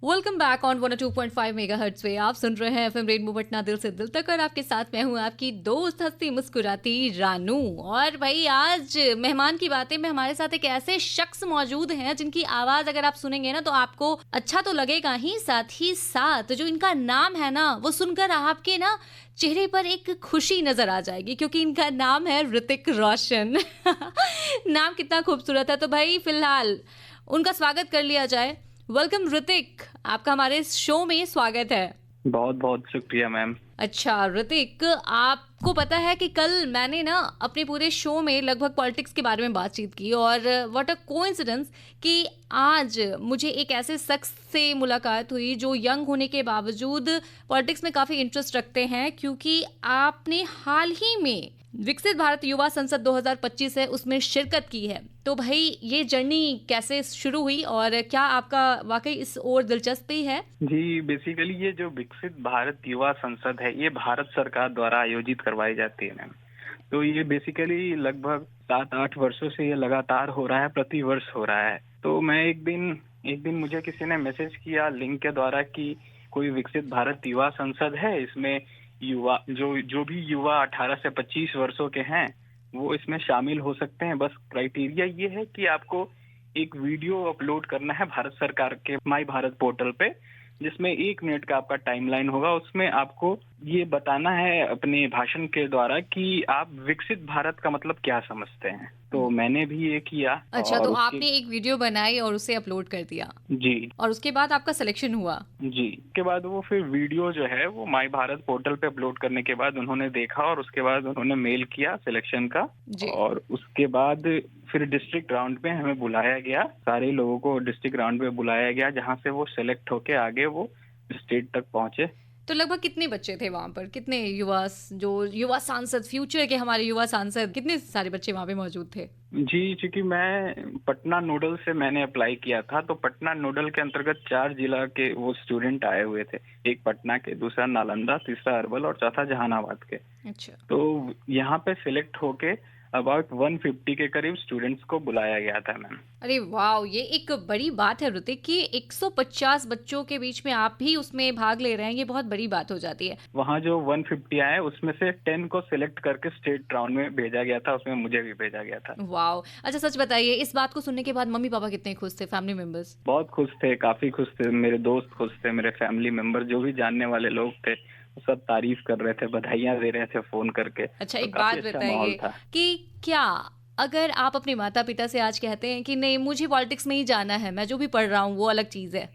Welcome back on 102.5 megahertz पे आप सुन रहे हैं एफएम रेनबो पटना दिल से दिल तक और आपके साथ मैं हूं आपकी दोस्त हंसती मुस्कुराती रानू। और भाई आज मेहमान की बातें में हमारे साथ एक ऐसे शख्स मौजूद हैं जिनकी आवाज अगर आप सुनेंगे ना तो आपको अच्छा तो लगेगा ही साथ जो इनका नाम है ना वो सुनकर आपके ना चेहरे पर एक खुशी नजर आ जाएगी क्योंकि इनका नाम है ऋतिक रोशन। नाम कितना खूबसूरत है। तो भाई फिलहाल उनका स्वागत कर लिया जाए। वेलकम ऋतिक, आपका हमारे शो में स्वागत है। बहुत बहुत शुक्रिया मैम। अच्छा ऋतिक, आपको पता है कि कल मैंने ना अपने पूरे शो में लगभग पॉलिटिक्स के बारे में बातचीत की और व्हाट अ कोइंसिडेंस कि आज मुझे एक ऐसे शख्स से मुलाकात हुई जो यंग होने के बावजूद पॉलिटिक्स में काफ़ी इंटरेस्ट रखते हैं क्योंकि आपने हाल ही में विकसित भारत युवा संसद 2025 है उसमें शिरकत की है। तो भाई ये जर्नी कैसे शुरू हुई और क्या आपका वाकई इस ओर दिलचस्पी है? जी, बेसिकली ये जो विकसित भारत युवा संसद है ये भारत सरकार द्वारा आयोजित करवाई जाती है मैम। तो ये बेसिकली लगभग 7-8 वर्षों से ये लगातार हो रहा है, प्रति वर्ष हो रहा है। तो मैं एक दिन मुझे किसी ने मैसेज किया लिंक के द्वारा कि कोई विकसित भारत युवा संसद है, इसमें युवा जो भी युवा 18 से 25 वर्षों के हैं वो इसमें शामिल हो सकते हैं। बस क्राइटेरिया ये है कि आपको एक वीडियो अपलोड करना है भारत सरकार के माई भारत पोर्टल पे, जिसमें 1 मिनट का आपका टाइमलाइन होगा। उसमें आपको ये बताना है अपने भाषण के द्वारा कि आप विकसित भारत का मतलब क्या समझते हैं। तो मैंने भी ये किया। अच्छा, और तो उसके आपने एक वीडियो बनाई और उसे अपलोड कर दिया जी और उसके बाद आपका सिलेक्शन हुआ। जी उसके बाद वो फिर वीडियो जो है वो माई भारत पोर्टल पे अपलोड करने के बाद उन्होंने देखा और उसके बाद उन्होंने मेल किया सिलेक्शन का। जी। और उसके बाद फिर डिस्ट्रिक्ट राउंड पे हमें बुलाया गया, सारे लोगों को डिस्ट्रिक्ट राउंड पे बुलाया गया जहाँ से वो सिलेक्ट होके आगे वो स्टेट तक पहुंचे। तो लगभग कितने बच्चे थे वहां पर? कितने युवा, जो युवा सांसद फ्यूचर के हमारे युवा सांसद, कितने सारे बच्चे वहां पे मौजूद थे? जी, चूंकि मैं पटना नोडल से मैंने अप्लाई किया था, तो पटना नोडल के अंतर्गत 4 जिला के वो स्टूडेंट आए हुए थे। एक पटना के, दूसरा नालंदा, तीसरा अरवल और चौथा जहानाबाद के। अच्छा। तो यहाँ पे सिलेक्ट होके अबाउट 150 के करीब स्टूडेंट्स को बुलाया गया था मैम। अरे वाह, ये एक बड़ी बात है ऋतिक कि 150 बच्चों के बीच में आप भी उसमें भाग ले रहे हैं, ये बहुत बड़ी बात हो जाती है। वहाँ जो 150 आए उसमें से 10 को सिलेक्ट करके स्टेट राउंड में भेजा गया था, उसमें मुझे भी भेजा गया था। वाह। अच्छा सच बताइए, इस बात को सुनने के बाद मम्मी पापा कितने खुश थे, फैमिली मेंबर्स? बहुत खुश थे, काफी खुश थे। मेरे दोस्त खुश थे, मेरे फैमिली मेंबर जो भी जानने वाले लोग थे वो सब तारीफ कर रहे थे, बधाइयां दे रहे थे फोन करके। अच्छा तो एक काफी बात अच्छा माहौल बताइए था। कि क्या अगर आप अपने माता पिता से आज कहते हैं कि नहीं मुझे पॉलिटिक्स में ही जाना है, मैं जो भी पढ़ रहा हूँ वो अलग चीज़ है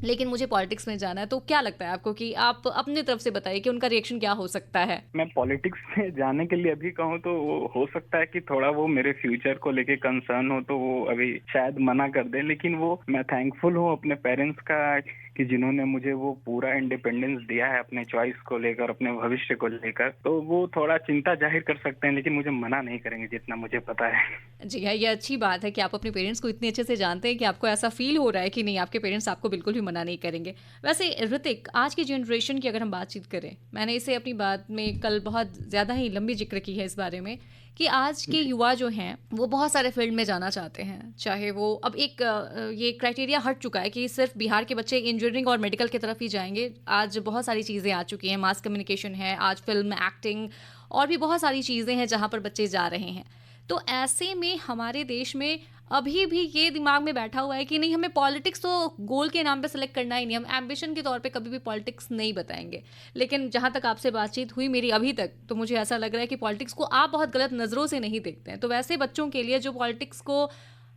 लेकिन मुझे पॉलिटिक्स में जाना है, तो क्या लगता है आपको कि आप अपनी तरफ से बताइए कि उनका रिएक्शन क्या हो सकता है? मैं पॉलिटिक्स में जाने के लिए अभी कहूँ तो वो हो सकता है कि थोड़ा वो मेरे फ्यूचर को लेके कंसर्न हो, तो वो अभी शायद मना कर दे। लेकिन वो मैं थैंकफुल हूँ अपने पेरेंट्स का कि जिन्होंने मुझे वो पूरा इंडिपेंडेंस दिया है अपने चॉइस को लेकर, अपने भविष्य को लेकर। तो वो थोड़ा चिंता जाहिर कर सकते हैं लेकिन मुझे मना नहीं करेंगे, जितना मुझे पता है। जी हाँ, ये अच्छी बात है कि आप अपने पेरेंट्स को इतने अच्छे से जानते हैं कि आपको ऐसा फील हो रहा है कि नहीं आपके पेरेंट्स आपको बिल्कुल भी मना नहीं करेंगे। वैसे ऋतिक, आज की जनरेशन की अगर हम बातचीत करें, मैंने इसे अपनी बात में कल बहुत ज़्यादा ही लंबी जिक्र की है इस बारे में कि आज के युवा जो हैं वो बहुत सारे फील्ड में जाना चाहते हैं। चाहे वो अब एक ये क्राइटेरिया हट चुका है कि सिर्फ बिहार के बच्चे इंजीनियरिंग और मेडिकल की तरफ ही जाएंगे। आज बहुत सारी चीज़ें आ चुकी हैं, मास कम्युनिकेशन है, आज फिल्म, एक्टिंग और भी बहुत सारी चीज़ें हैं जहाँ पर बच्चे जा रहे हैं। तो ऐसे में हमारे देश में अभी भी ये दिमाग में बैठा हुआ है कि नहीं हमें पॉलिटिक्स तो गोल के नाम पे सेलेक्ट करना ही नहीं, हम एम्बिशन के तौर पे कभी भी पॉलिटिक्स नहीं बताएंगे। लेकिन जहाँ तक आपसे बातचीत हुई मेरी अभी तक, तो मुझे ऐसा लग रहा है कि पॉलिटिक्स को आप बहुत गलत नज़रों से नहीं देखते हैं। तो वैसे बच्चों के लिए जो पॉलिटिक्स को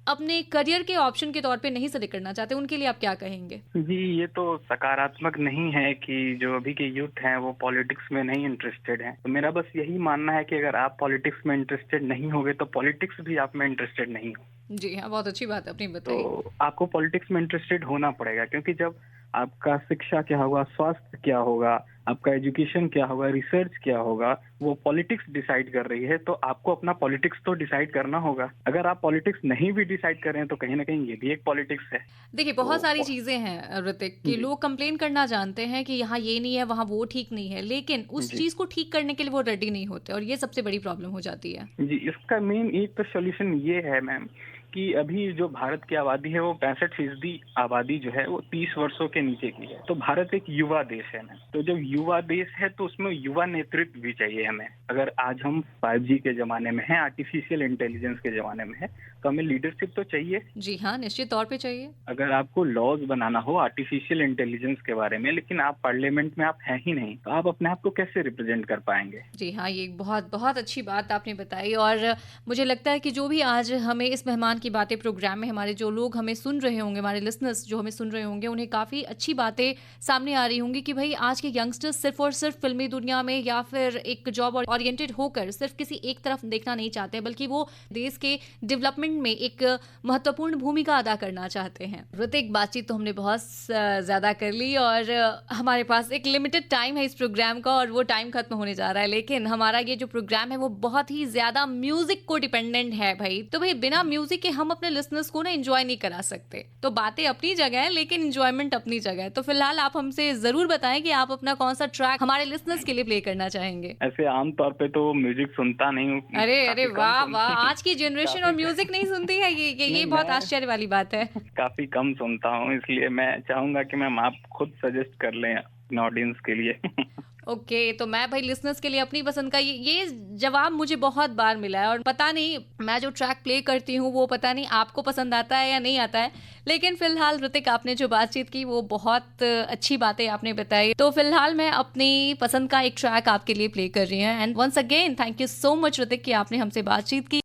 अपने करियर के ऑप्शन के तौर पे नहीं सेलेक्ट करना चाहते, उनके लिए आप क्या कहेंगे? जी, ये तो सकारात्मक नहीं है कि जो अभी के यूथ हैं वो पॉलिटिक्स में नहीं इंटरेस्टेड हैं। तो मेरा बस यही मानना है कि अगर आप पॉलिटिक्स में इंटरेस्टेड नहीं होगे तो पॉलिटिक्स भी आप में इंटरेस्टेड नहीं हो। जी हाँ, बहुत अच्छी बात आपने बताई। तो आपको पॉलिटिक्स में इंटरेस्टेड होना पड़ेगा, क्योंकि जब आपका शिक्षा क्या होगा, स्वास्थ्य क्या होगा, आपका एजुकेशन क्या होगा, रिसर्च क्या होगा, वो पॉलिटिक्स डिसाइड कर रही है। तो आपको अपना पॉलिटिक्स तो डिसाइड करना होगा। अगर आप पॉलिटिक्स नहीं भी डिसाइड कर रहे हैं तो कहीं ना कहीं ये भी एक पॉलिटिक्स है। देखिए बहुत सारी तो चीज़ें हैं ऋतिक कि जी लोग कंप्लेन करना जानते हैं कि यहाँ ये नहीं है, वहाँ वो ठीक नहीं है, लेकिन उस जी चीज़ को ठीक करने के लिए वो रेडी नहीं होते और ये सबसे बड़ी प्रॉब्लम हो जाती है। जी, इसका मेन एक तो सोल्यूशन ये है मैम कि अभी जो भारत की आबादी है वो 65% आबादी जो है वो 30 वर्षों के नीचे की है। तो भारत एक युवा देश है ना, तो जब युवा देश है तो उसमें युवा नेतृत्व भी चाहिए हमें। अगर आज हम 5G के जमाने में हैं, आर्टिफिशियल इंटेलिजेंस के जमाने में है, तो हमें लीडरशिप तो चाहिए। जी हाँ, निश्चित तौर पे चाहिए। अगर आपको लॉज बनाना हो आर्टिफिशियल इंटेलिजेंस के बारे में, लेकिन आप पार्लियामेंट में आप हैं ही नहीं, तो आप अपने आप को कैसे रिप्रेजेंट कर पाएंगे? जी हाँ, ये बहुत बहुत अच्छी बात आपने बताई और मुझे लगता है कि जो भी आज हमें इस मेहमान की बातें प्रोग्राम में हमारे जो लोग हमें सुन रहे होंगे, हमारे लिसनर्स जो हमें सुन रहे होंगे, उन्हें काफ़ी अच्छी बातें सामने आ रही होंगी कि भाई आज के यंगस्टर्स सिर्फ और सिर्फ फिल्मी दुनिया में या फिर एक जॉब ओरिएंटेड होकर सिर्फ किसी एक तरफ देखना नहीं चाहते, बल्कि वो देश के डेवलपमेंट में एक महत्वपूर्ण भूमिका अदा करना चाहते हैं। ऋतिक, बातचीत तो हमने बहुत ज़्यादा कर ली और हमारे पास एक लिमिटेड टाइम है इस प्रोग्राम का और वो टाइम खत्म होने जा रहा है, लेकिन हमारा ये जो प्रोग्राम है वो बहुत ही ज़्यादा म्यूजिक को डिपेंडेंट है भाई। तो भाई बिना म्यूजिक के हम अपने लिसनर्स को ना एंजॉय नहीं करा सकते। तो बातें अपनी जगह है लेकिन एंजॉयमेंट अपनी जगह है। तो फिलहाल आप हमसे ज़रूर बताएं कि आप अपना कौन सा ट्रैक हमारे लिसनर्स के लिए प्ले करना चाहेंगे। ऐसे आमतौर पे तो म्यूजिक सुनता नहीं हूँ, अरे अरे काफी कम वाह सुनता वाह, हूँ। आज की जनरेशन और काफी म्यूजिक नहीं सुनती है, ये नहीं, बहुत मैं आश्चर्य वाली बात है। काफी कम सुनता हूँ, इसलिए मैं चाहूंगा कि मैम आप खुद सजेस्ट कर लें अपने ऑडियंस के लिए। ओके, तो मैं भाई लिसनर्स के लिए अपनी पसंद का ये जवाब मुझे बहुत बार मिला है और पता नहीं मैं जो ट्रैक प्ले करती हूँ वो पता नहीं आपको पसंद आता है या नहीं आता है, लेकिन फिलहाल ऋतिक आपने जो बातचीत की वो बहुत अच्छी बातें आपने बताई। तो फिलहाल मैं अपनी पसंद का एक ट्रैक आपके लिए प्ले कर रही हूँ and once again thank you so much Hrithik कि आपने हमसे बातचीत की।